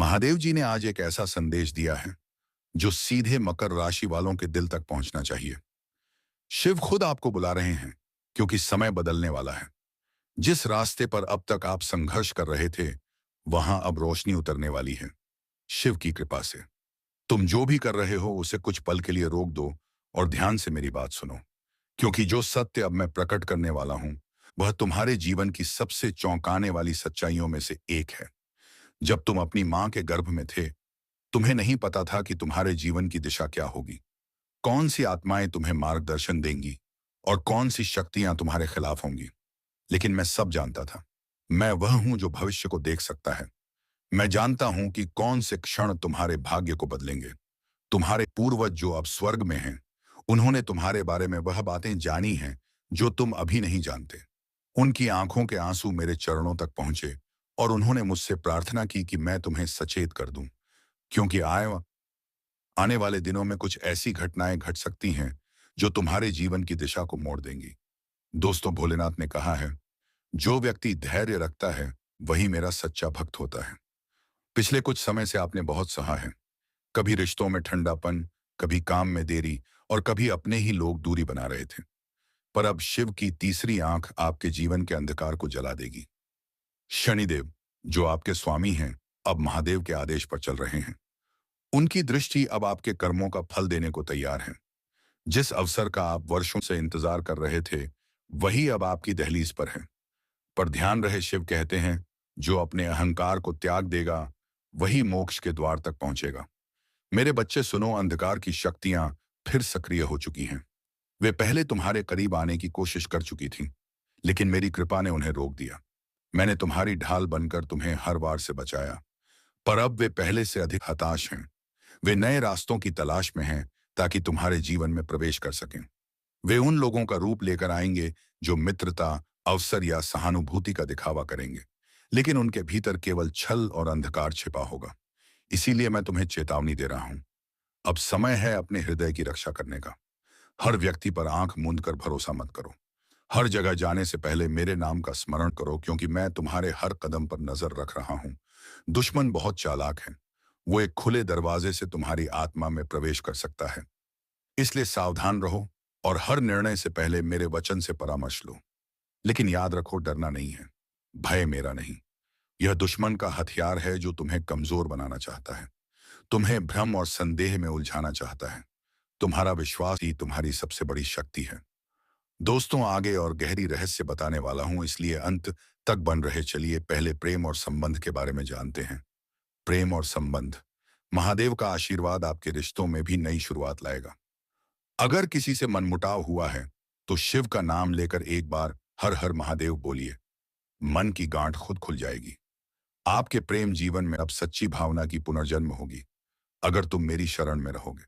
महादेव जी ने आज एक ऐसा संदेश दिया है जो सीधे मकर राशि वालों के दिल तक पहुंचना चाहिए। शिव खुद आपको बुला रहे हैं क्योंकि समय बदलने वाला है। जिस रास्ते पर अब तक आप संघर्ष कर रहे थे, वहां अब रोशनी उतरने वाली है, शिव की कृपा से। तुम जो भी कर रहे हो उसे कुछ पल के लिए रोक दो और ध्यान से मेरी बात सुनो, क्योंकि जो सत्य अब मैं प्रकट करने वाला हूं वह तुम्हारे जीवन की सबसे चौंकाने वाली सच्चाइयों में से एक है। जब तुम अपनी मां के गर्भ में थे, तुम्हें नहीं पता था कि तुम्हारे जीवन की दिशा क्या होगी, कौन सी आत्माएं तुम्हें मार्गदर्शन देंगी और कौन सी शक्तियां तुम्हारे खिलाफ होंगी। लेकिन मैं सब जानता था। मैं वह हूं जो भविष्य को देख सकता है। मैं जानता हूं कि कौन से क्षण तुम्हारे भाग्य को बदलेंगे। तुम्हारे पूर्वज जो अब स्वर्ग में हैं, उन्होंने तुम्हारे बारे में वह बातें जानी हैं जो तुम अभी नहीं जानते। उनकी आंखों के आंसू मेरे चरणों तक पहुंचे और उन्होंने मुझसे प्रार्थना की कि मैं तुम्हें सचेत कर दूं, क्योंकि आने वाले दिनों में कुछ ऐसी घटनाएं घट सकती हैं जो तुम्हारे जीवन की दिशा को मोड़ देंगी। दोस्तों, भोलेनाथ ने कहा है, जो व्यक्ति धैर्य रखता है वही मेरा सच्चा भक्त होता है। पिछले कुछ समय से आपने बहुत सहा है। कभी रिश्तों में ठंडापन, कभी काम में देरी और कभी अपने ही लोग दूरी बना रहे थे। पर अब शिव की तीसरी आंख आपके जीवन के अंधकार को जला देगी। शनिदेव, जो आपके स्वामी हैं, अब महादेव के आदेश पर चल रहे हैं। उनकी दृष्टि अब आपके कर्मों का फल देने को तैयार है। जिस अवसर का आप वर्षों से इंतजार कर रहे थे, वही अब आपकी दहलीज पर है। पर ध्यान रहे, शिव कहते हैं, जो अपने अहंकार को त्याग देगा वही मोक्ष के द्वार तक पहुंचेगा। मेरे बच्चे सुनो, अंधकार की शक्तियां फिर सक्रिय हो चुकी हैं। वे पहले तुम्हारे करीब आने की कोशिश कर चुकी थीं, लेकिन मेरी कृपा ने उन्हें रोक दिया। मैंने तुम्हारी ढाल बनकर तुम्हें हर वार से बचाया, पर अब वे पहले से अधिक हताश हैं। वे नए रास्तों की तलाश में हैं ताकि तुम्हारे जीवन में प्रवेश कर सकें। वे उन लोगों का रूप लेकर आएंगे जो मित्रता, अवसर या सहानुभूति का दिखावा करेंगे, लेकिन उनके भीतर केवल छल और अंधकार छिपा होगा। इसीलिए मैं तुम्हें चेतावनी दे रहा हूं। अब समय है अपने हृदय की रक्षा करने का। हर व्यक्ति पर आंख मूंद कर भरोसा मत करो। हर जगह जाने से पहले मेरे नाम का स्मरण करो, क्योंकि मैं तुम्हारे हर कदम पर नजर रख रहा हूं। दुश्मन बहुत चालाक है। वो एक खुले दरवाजे से तुम्हारी आत्मा में प्रवेश कर सकता है। इसलिए सावधान रहो और हर निर्णय से पहले मेरे वचन से परामर्श लो। लेकिन याद रखो, डरना नहीं है। भय मेरा नहीं, यह दुश्मन का हथियार है जो तुम्हें कमजोर बनाना चाहता है, तुम्हें भ्रम और संदेह में उलझाना चाहता है। तुम्हारा विश्वास ही तुम्हारी सबसे बड़ी शक्ति है। दोस्तों, आगे और गहरी रहस्य बताने वाला हूं, इसलिए अंत तक बन रहे। चलिए पहले प्रेम और संबंध के बारे में जानते हैं। प्रेम और संबंध। महादेव का आशीर्वाद आपके रिश्तों में भी नई शुरुआत लाएगा। अगर किसी से मनमुटाव हुआ है तो शिव का नाम लेकर एक बार हर हर महादेव बोलिए। मन की गांठ खुद खुल जाएगी। आपके प्रेम जीवन में अब सच्ची भावना की पुनर्जन्म होगी, अगर तुम मेरी शरण में रहोगे।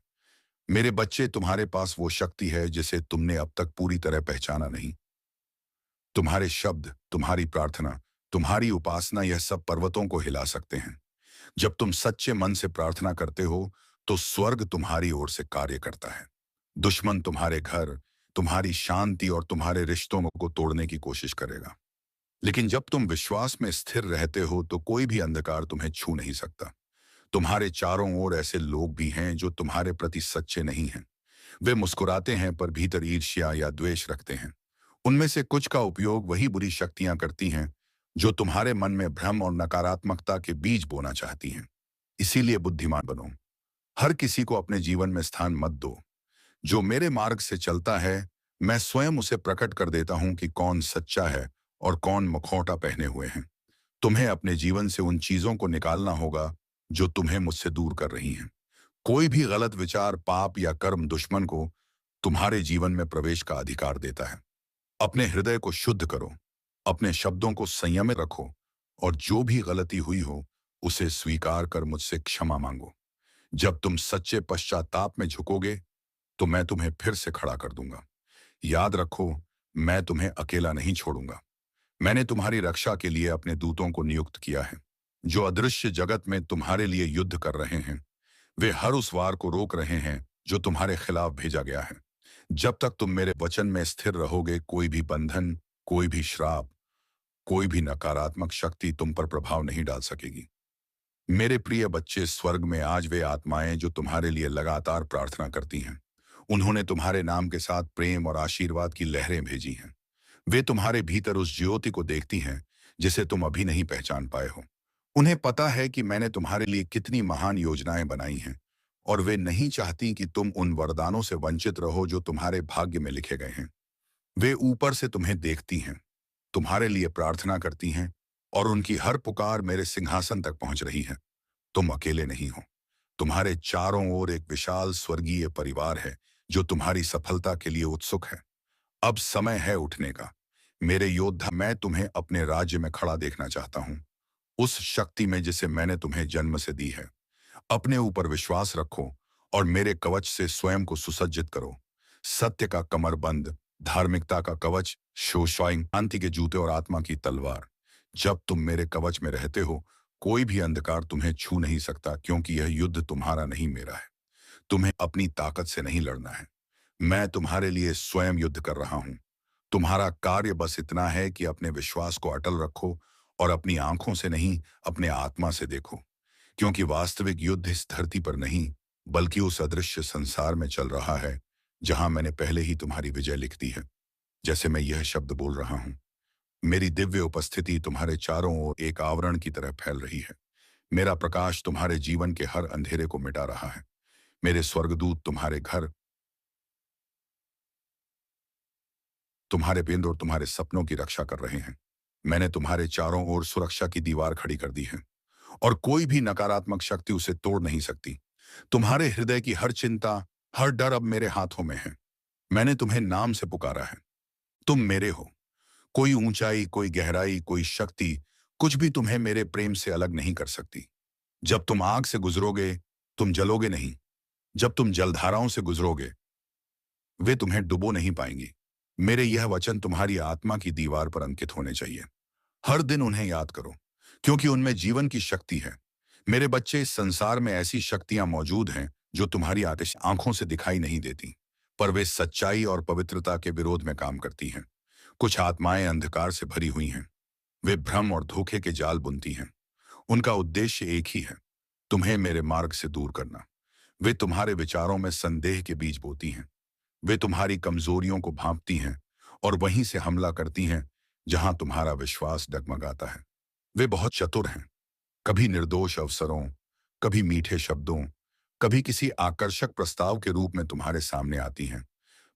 मेरे बच्चे, तुम्हारे पास वो शक्ति है जिसे तुमने अब तक पूरी तरह पहचाना नहीं। तुम्हारे शब्द, तुम्हारी प्रार्थना, तुम्हारी उपासना, यह सब पर्वतों को हिला सकते हैं। जब तुम सच्चे मन से प्रार्थना करते हो तो स्वर्ग तुम्हारी ओर से कार्य करता है। दुश्मन तुम्हारे घर, तुम्हारी शांति और तुम्हारे रिश्तों को तोड़ने की कोशिश करेगा, लेकिन जब तुम विश्वास में स्थिर रहते हो तो कोई भी अंधकार तुम्हें छू नहीं सकता। तुम्हारे चारों ओर ऐसे लोग भी हैं जो तुम्हारे प्रति सच्चे नहीं हैं। वे मुस्कुराते हैं पर भीतर ईर्ष्या या द्वेष रखते हैं। उनमें से कुछ का उपयोग वही बुरी शक्तियां करती हैं जो तुम्हारे मन में भ्रम और नकारात्मकता के बीज बोना चाहती हैं। इसीलिए बुद्धिमान बनो। हर किसी को अपने जीवन में स्थान मत दो। जो मेरे मार्ग से चलता है, मैं स्वयं उसे प्रकट कर देता हूं कि कौन सच्चा है और कौन मुखौटा पहने हुए हैं। तुम्हें अपने जीवन से उन चीजों को निकालना होगा जो तुम्हें मुझसे दूर कर रही हैं। कोई भी गलत विचार, पाप या कर्म दुश्मन को तुम्हारे जीवन में प्रवेश का अधिकार देता है। अपने हृदय को शुद्ध करो, अपने शब्दों को संयमित रखो और जो भी गलती हुई हो उसे स्वीकार कर मुझसे क्षमा मांगो। जब तुम सच्चे पश्चाताप में झुकोगे तो मैं तुम्हें फिर से खड़ा कर दूंगा। याद रखो, मैं तुम्हें अकेला नहीं छोड़ूंगा। मैंने तुम्हारी रक्षा के लिए अपने दूतों को नियुक्त किया है, जो अदृश्य जगत में तुम्हारे लिए युद्ध कर रहे हैं। वे हर उस वार को रोक रहे हैं जो तुम्हारे खिलाफ भेजा गया है। जब तक तुम मेरे वचन में स्थिर रहोगे, कोई भी बंधन, कोई भी श्राप, कोई भी नकारात्मक शक्ति तुम पर प्रभाव नहीं डाल सकेगी। मेरे प्रिय बच्चे, स्वर्ग में आज वे आत्माएं जो तुम्हारे लिए लगातार प्रार्थना करती हैं। उन्होंने तुम्हारे नाम के साथ प्रेम और आशीर्वाद की लहरें भेजी हैं। वे तुम्हारे भीतर उस ज्योति को देखती हैं जिसे तुम अभी नहीं पहचान पाए हो। उन्हें पता है कि मैंने तुम्हारे लिए कितनी महान योजनाएं बनाई हैं, और वे नहीं चाहती कि तुम उन वरदानों से वंचित रहो जो तुम्हारे भाग्य में लिखे गए हैं। वे ऊपर से तुम्हें देखती हैं, तुम्हारे लिए प्रार्थना करती हैं, और उनकी हर पुकार मेरे सिंहासन तक पहुंच रही है। तुम अकेले नहीं हो। तुम्हारे चारों ओर एक विशाल स्वर्गीय परिवार है जो तुम्हारी सफलता के लिए उत्सुक है। अब समय है उठने का। मेरे योद्धा, मैं तुम्हें अपने राज्य में खड़ा देखना चाहता हूं, उस शक्ति में जिसे मैंने तुम्हें जन्म से दी है। अपने ऊपर विश्वास रखो और मेरे कवच से स्वयं को सुसज्जित करो। सत्य का कमरबंद, धार्मिकता का कवच, शांति के जूते और आत्मा की तलवार। जब तुम मेरे कवच में रहते हो, कोई भी अंधकार तुम्हें छू नहीं सकता, क्योंकि यह युद्ध तुम्हारा नहीं, मेरा है। तुम्हें अपनी ताकत से नहीं लड़ना है। मैं तुम्हारे लिए स्वयं युद्ध कर रहा हूं। तुम्हारा कार्य बस इतना है कि अपने विश्वास को अटल रखो और अपनी आंखों से नहीं, अपने आत्मा से देखो। क्योंकि वास्तविक युद्ध इस धरती पर नहीं, बल्कि उस अदृश्य संसार में चल रहा है जहां मैंने पहले ही तुम्हारी विजय लिख दी है। जैसे मैं यह शब्द बोल रहा हूं, मेरी दिव्य उपस्थिति तुम्हारे चारों ओर एक आवरण की तरह फैल रही है। मेरा प्रकाश तुम्हारे जीवन के हर अंधेरे को मिटा रहा है। मेरे स्वर्गदूत तुम्हारे घर, तुम्हारे पेंद और तुम्हारे सपनों की रक्षा कर रहे हैं। मैंने तुम्हारे चारों ओर सुरक्षा की दीवार खड़ी कर दी है, और कोई भी नकारात्मक शक्ति उसे तोड़ नहीं सकती। तुम्हारे हृदय की हर चिंता, हर डर अब मेरे हाथों में है। मैंने तुम्हें नाम से पुकारा है। तुम मेरे हो। कोई ऊंचाई, कोई गहराई, कोई शक्ति, कुछ भी तुम्हें मेरे प्रेम से अलग नहीं कर सकती। जब तुम आग से गुजरोगे, तुम जलोगे नहीं। जब तुम जलधाराओं से गुजरोगे, वे तुम्हें डुबो नहीं पाएंगी। मेरे यह वचन तुम्हारी आत्मा की दीवार पर अंकित होने चाहिए। हर दिन उन्हें याद करो, क्योंकि उनमें जीवन की शक्ति है। मेरे बच्चे, इस संसार में ऐसी शक्तियां मौजूद हैं जो तुम्हारी आतिश आंखों से दिखाई नहीं देती, पर वे सच्चाई और पवित्रता के विरोध में काम करती हैं। कुछ आत्माएं अंधकार से भरी हुई हैं। वे भ्रम और धोखे के जाल बुनती हैं। उनका उद्देश्य एक ही है, तुम्हें मेरे मार्ग से दूर करना। वे तुम्हारे विचारों में संदेह के बीज बोती हैं। वे तुम्हारी कमजोरियों को भांपती हैं और वहीं से हमला करती हैं जहां तुम्हारा विश्वास डगमगाता है। वे बहुत चतुर हैं। कभी निर्दोष अवसरों, कभी मीठे शब्दों, कभी किसी आकर्षक प्रस्ताव के रूप में तुम्हारे सामने आती हैं।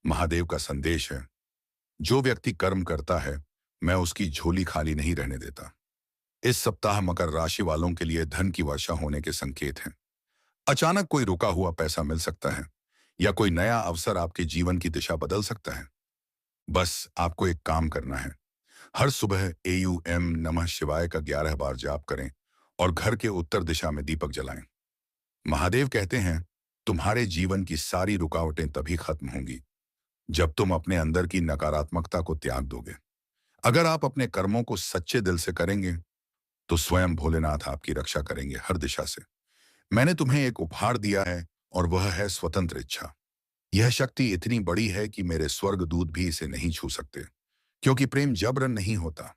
महादेव का संदेश है, जो व्यक्ति कर्म करता है, मैं उसकी झोली खाली नहीं रहने देता। इस सप्ताह मकर राशि वालों के लिए धन की वर्षा होने के संकेत हैं। अचानक कोई रुका हुआ पैसा मिल सकता है, या कोई नया अवसर आपके जीवन की दिशा बदल सकता है। बस आपको एक काम करना है। हर सुबह AUM नमः शिवाय का 11 बार जाप करें और घर के उत्तर दिशा में दीपक जलाएं। महादेव कहते हैं, तुम्हारे जीवन की सारी रुकावटें तभी खत्म होंगी जब तुम अपने अंदर की नकारात्मकता को त्याग दोगे। अगर आप अपने कर्मों को सच्चे दिल से करेंगे, तो स्वयं भोलेनाथ आपकी रक्षा करेंगे हर दिशा से। मैंने तुम्हें एक उपहार दिया है, और वह है स्वतंत्र इच्छा। यह शक्ति इतनी बड़ी है कि मेरे स्वर्गदूत भी इसे नहीं छू सकते, क्योंकि प्रेम जबरन नहीं होता।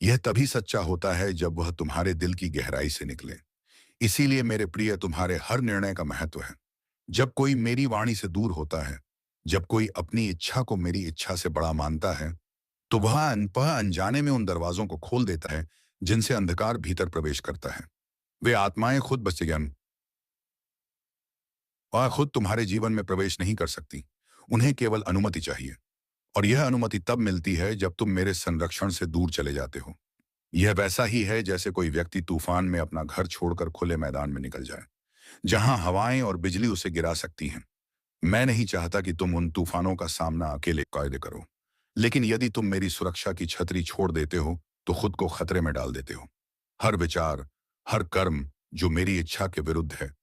यह तभी सच्चा होता है जब वह तुम्हारे दिल की गहराई से निकले। इसीलिए मेरे प्रिय, तुम्हारे हर निर्णय का महत्व है। जब कोई मेरी वाणी से दूर होता है, जब कोई अपनी इच्छा को मेरी इच्छा से बड़ा मानता है, तो वह अनजाने में उन दरवाजों को खोल देता है जिनसे अंधकार भीतर प्रवेश करता है। वे आत्माएं खुद बचेगन वह खुद तुम्हारे जीवन में प्रवेश नहीं कर सकती। उन्हें केवल अनुमति चाहिए, और यह अनुमति तब मिलती है जब तुम मेरे संरक्षण से दूर चले जाते हो। यह वैसा ही है जैसे कोई व्यक्ति तूफान में अपना घर छोड़कर खुले मैदान में निकल जाए, जहां हवाएं और बिजली उसे गिरा सकती हैं। मैं नहीं चाहता कि तुम उन तूफानों का सामना अकेले कायदे करो, लेकिन यदि तुम मेरी सुरक्षा की छतरी छोड़ देते हो, तो खुद को खतरे में डाल देते हो। हर विचार, हर कर्म जो मेरी इच्छा के विरुद्ध है,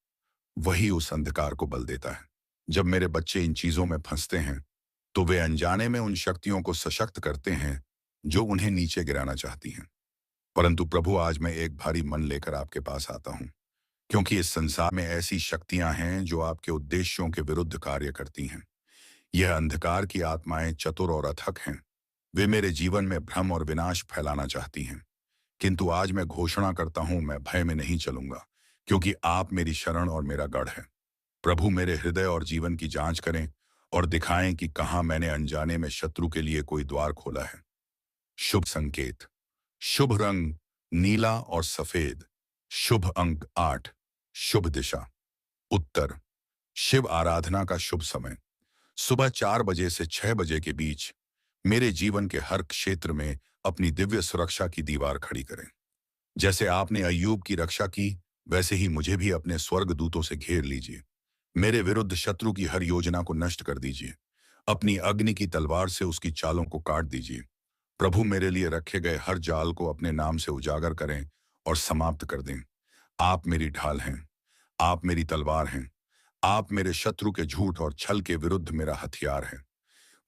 वही उस अंधकार को बल देता है। जब मेरे बच्चे इन चीजों में फंसते हैं, तो वे अनजाने में उन शक्तियों को सशक्त करते हैं जो उन्हें नीचे गिराना चाहती हैं। परंतु प्रभु, आज मैं एक भारी मन लेकर आपके पास आता हूं, क्योंकि इस संसार में ऐसी शक्तियां हैं जो आपके उद्देश्यों के विरुद्ध कार्य करती हैं। यह अंधकार की आत्माएं चतुर और अथक हैं। वे मेरे जीवन में भ्रम और विनाश फैलाना चाहती हैं। किंतु आज मैं घोषणा करता हूं, मैं भय में नहीं चलूंगा, क्योंकि आप मेरी शरण और मेरा गढ़ है। प्रभु मेरे हृदय और जीवन की जांच करें और दिखाएं कि कहाँ मैंने अनजाने में शत्रु के लिए कोई द्वार खोला है। शुभ संकेत। शुभ रंग नीला और सफेद। शुभ अंक 8। शुभ दिशा उत्तर। शिव आराधना का शुभ समय सुबह 4 बजे से 6 बजे के बीच। मेरे जीवन के हर क्षेत्र में अपनी दिव्य सुरक्षा की दीवार खड़ी करें। जैसे आपने अय्यूब की रक्षा की, वैसे ही मुझे भी अपने स्वर्ग दूतों से घेर लीजिए। मेरे विरुद्ध शत्रु की हर योजना को नष्ट कर दीजिए। अपनी अग्नि की तलवार से उसकी चालों को काट दीजिए। प्रभु मेरे लिए रखे गए हर जाल को अपने नाम से उजागर करें और समाप्त कर दें। आप मेरी ढाल हैं, आप मेरी तलवार हैं, आप मेरे शत्रु के झूठ और छल के विरुद्ध मेरा हथियार है।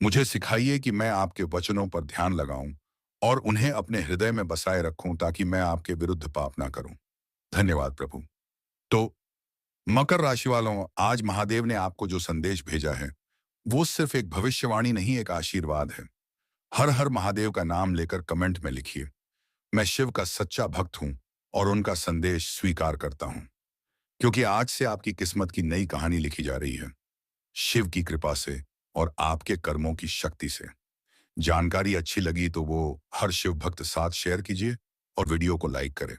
मुझे सिखाइए कि मैं आपके वचनों पर ध्यान लगाऊं और उन्हें अपने हृदय में बसाए रखूं ताकि मैं आपके विरुद्ध पाप ना करूं। धन्यवाद प्रभु। तो मकर राशि वालों, आज महादेव ने आपको जो संदेश भेजा है वो सिर्फ एक भविष्यवाणी नहीं, एक आशीर्वाद है। हर हर महादेव का नाम लेकर कमेंट में लिखिए, मैं शिव का सच्चा भक्त हूं और उनका संदेश स्वीकार करता हूं। क्योंकि आज से आपकी किस्मत की नई कहानी लिखी जा रही है, शिव की कृपा से और आपके कर्मों की शक्ति से। जानकारी अच्छी लगी तो वो हर शिव भक्त साथ शेयर कीजिए और वीडियो को लाइक करें।